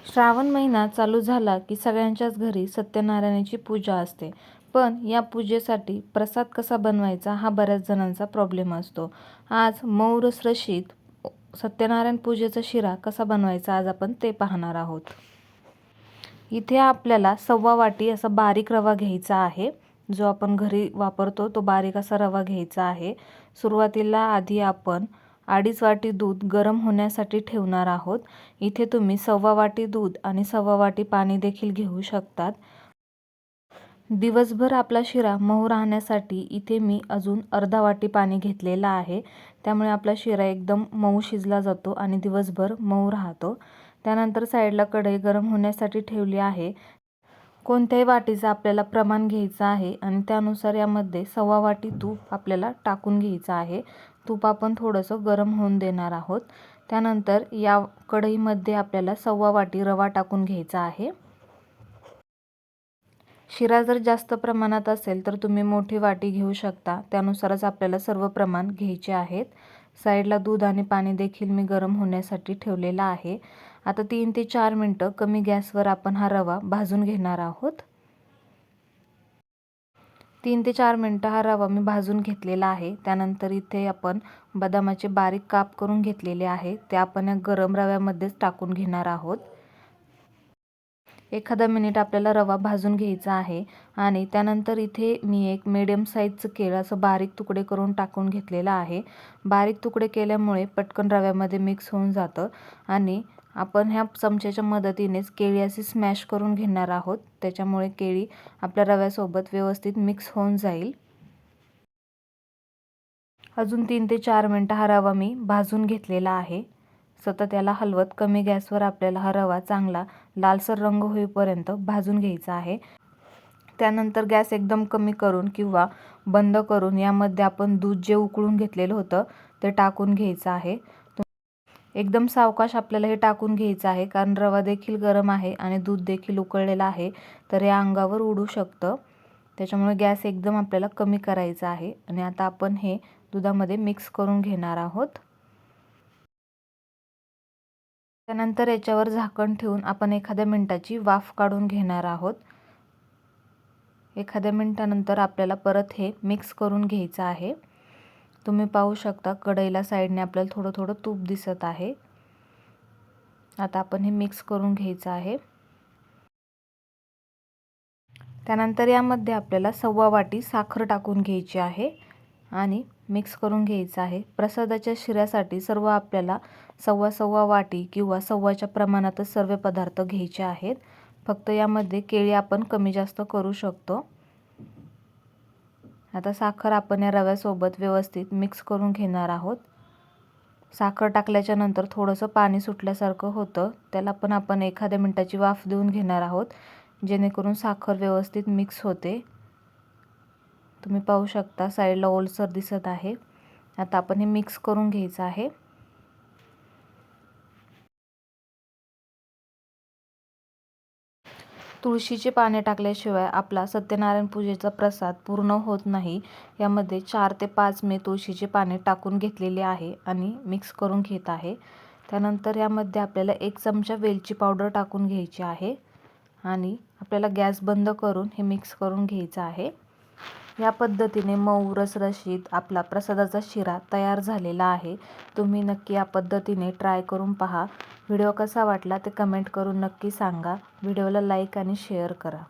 श्रावण महिना चालू झाला की सगळ्यांच्याच घरी सत्यनारायणाची पूजा असते. पण या पूजेसाठी प्रसाद कसा बनवायचा हा बऱ्याच जणांचा प्रॉब्लेम असतो. आज मऊ रसरशीत सत्यनारायण पूजेचा शिरा कसा बनवायचा आज आपण ते पाहणार आहोत. इथे आपल्याला 1/2 वाटी असा बारीक रवा घ्यायचा आहे. जो आपण घरी वापरतो तो बारीक असा रवा घ्यायचा आहे. सुरुवातीला आधी आपण 2.5 वाटी दूध गरम होण्यासाठी ठेवणार आहोत. इथे तुम्ही 1/2 वाटी दूध आणि 1/2 वाटी पाणी देखील घेऊ शकतात. दिवसभर आपला शिरा मऊ राहण्यासाठी इथे मी अजून अर्धा वाटी पाणी घेतलेलं आहे. त्यामुळे आपला शिरा एकदम मऊ शिजला जातो आणि दिवसभर मऊ राहतो. त्यानंतर साईडला कढई गरम होण्यासाठी ठेवली आहे. कोणत्याही वाटीचं आपल्याला प्रमाण घ्यायचं आहे आणि त्यानुसार यामध्ये 1/2 वाटी तूप आपल्याला टाकून घ्यायचं आहे. तूप आपण थोडंसं गरम होऊन देणार आहोत. त्यानंतर या कढईमध्ये आपल्याला 1/2 वाटी रवा टाकून घ्यायचा आहे. शिरा जर जास्त प्रमाणात असेल तर तुम्ही मोठी वाटी घेऊ शकता. त्यानुसारच आपल्याला सर्व प्रमाण घ्यायचे आहेत. साईडला दूध आणि पाणी देखील मी गरम होण्यासाठी ठेवलेलं आहे. आता 3 ते 4 मिनटं कमी गॅसवर आपण हा रवा भाजून घेणार आहोत. 3 ते 4 मिनटं हा रवा मी भाजून घेतलेला आहे. त्यानंतर इथे आपण बदामाचे बारीक काप करून घेतलेले आहे. ते आपण या गरम रव्यामध्येच टाकून घेणार आहोत. एखादा मिनिट आपल्याला रवा भाजून घ्यायचा आहे आणि त्यानंतर इथे मी एक मीडियम साईजचं केळं असं बारीक तुकडे करून टाकून घेतलेलं आहे. बारीक तुकडे केल्यामुळे पटकन रव्यामध्ये मिक्स होऊन जातं आणि आपण ह्या चमच्याच्या मदतीनेच केळी अशी स्मॅश करून घेणार आहोत. त्याच्यामुळे केळी आपल्या रव्यासोबत व्यवस्थित मिक्स होऊन जाईल. अजून 3 ते 4 मिनटं हा रवा मी भाजून घेतलेला आहे. सतत याला हलवत कमी गॅसवर आपल्याला हा रवा चांगला लालसर रंग होईपर्यंत भाजून घ्यायचा आहे. त्यानंतर गॅस एकदम कमी करून किंवा बंद करून यामध्ये आपण दूध जे उकळून घेतलेलं होतं ते टाकून घ्यायचं आहे. एकदम सावकाश आपल्याला हे टाकून घ्यायचं आहे कारण रवा देखील गरम आहे आणि दूध देखील उकळलेलं आहे तर हे अंगावर उडू शकतं. त्याच्यामुळे गॅस एकदम आपल्याला कमी करायचा आहे आणि आता आपण हे दुधामध्ये मिक्स करून घेणार आहोत. त्यानंतर याच्यावर झाकण ठेवून आपण एखाद्या मिनिटाची वाफ काढून घेणार आहोत. एखाद्या मिनिटानंतर आपल्याला परत हे मिक्स करून घ्यायचं आहे. तुम्ही पाहू शकता कढईला साईडने आपल्याला थोडं थोडं तूप दिसत आहे. आता आपण हे मिक्स करून घ्यायचं आहे. त्यानंतर यामध्ये आपल्याला 1/2 वाटी साखर टाकून घ्यायची आहे आणि मिक्स करून घ्यायचं आहे. प्रसादाच्या शिऱ्यासाठी सर्व आपल्याला 1/2 वाटी किंवा 1/2च्या प्रमाणातच सर्व पदार्थ घ्यायचे आहेत. फक्त यामध्ये केळी आपण कमी जास्त करू शकतो. आता साखर आपण या रव्यासोबत व्यवस्थित मिक्स करून घेणार आहोत. साखर टाकल्याच्या नंतर थोडंसं पाणी सुटल्यासारखं होतं. त्याला पण आपण एखाद्या मिनिटाची वाफ देऊन घेणार आहोत जेणेकरून साखर व्यवस्थित मिक्स होते. तुम्ही पाहू शकता साईडला ओलसर दिसत आहे. आता आपण हे मिक्स करून घ्यायचं आहे. तुळशीची पाने टाकल्याशिवाय आपला सत्यनारायण पूजेचा प्रसाद पूर्ण होत नाही. यामध्ये 4 ते 5 मी तुळशीची पाने टाकून घेतलेली आहे आणि मिक्स करून घेत आहे. त्यानंतर यामध्ये आपल्याला 1 चमचा वेलची पावडर टाकून घ्यायची आहे आणि आपल्याला गॅस बंद करून हे मिक्स करून घ्यायचं आहे. या पद्धतीने मऊ रसरशीत आपला प्रसादाचा शिरा तयार झालेला आहे. तुम्ही नक्की या पद्धतीने ट्राय करून पहा. व्हिडिओ कसा वाटला ते कमेंट करून नक्की सांगा. व्हिडिओला लाईक आणि शेअर करा.